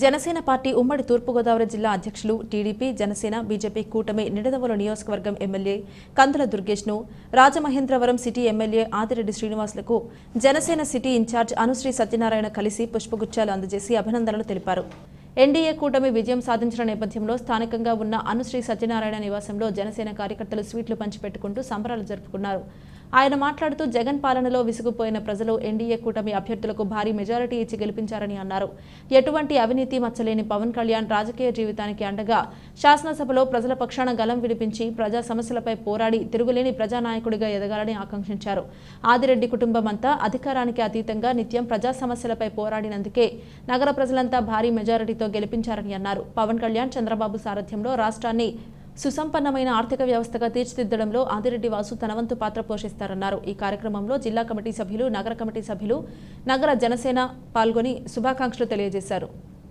Janasena party ఉమ్మడి తూర్పుగోదావరి జిల్లా అధ్యక్షులు టీడీపీ జనసేన బీజేపీ కూటమి నిడదవోలు నియోజకవర్గం ఎమ్మెల్యే కందుల దుర్గేష్ను రాజమహేంద్రవరం సిటీ ఎమ్మెల్యే ఆదిరెడ్డి శ్రీనివాసులకు జనసేన సిటీ ఇన్ఛార్జ్ అనుశ్రీ సత్యనారాయణ కలిసి పుష్పగుచ్చాలు అందజేసి అభినందనలు తెలిపారు. ఎన్డీఏ కూటమి విజయం సాధించిన నేపథ్యంలో స్థానికంగా ఉన్న అనుశ్రీ సత్యనారాయణ నివాసంలో జనసేన కార్యకర్తలు స్వీట్లు పంచిపెట్టుకుంటూ సంబరాలు జరుపుకున్నారు. ఆయన మాట్లాడుతూ జగన్ పాలనలో విసుగుపోయిన ప్రజలు ఎన్డీఏ కూటమి అభ్యర్థులకు భారీ మెజారిటీ ఇచ్చి గెలిపించారని అన్నారు. ఎటువంటి అవినీతి మచ్చలేని పవన్ కళ్యాణ్ రాజకీయ జీవితానికి అండగా శాసనసభలో ప్రజల పక్షాన గలం విడిపించి ప్రజా సమస్యలపై పోరాడి తిరుగులేని ప్రజానాయకుడిగా ఎదగాలని ఆకాంక్షించారు. ఆదిరెడ్డి కుటుంబం అంతా అధికారానికి అతీతంగా నిత్యం ప్రజా సమస్యలపై పోరాడినందుకే నగర ప్రజలంతా భారీ మెజారిటీతో గెలిపించారని అన్నారు. పవన్ కళ్యాణ్ చంద్రబాబు సారథ్యంలో రాష్ట్రాన్ని సుసంపన్నమైన ఆర్థిక వ్యవస్థగా తీర్చిదిద్దడంలో ఆదిరెడ్డి వాసు తన వంతు పాత్ర పోషిస్తారన్నారు. ఈ కార్యక్రమంలో జిల్లా కమిటీ సభ్యులు, నగర కమిటీ సభ్యులు, నగర జనసేన పాల్గొని శుభాకాంక్షలు తెలియజేశారు.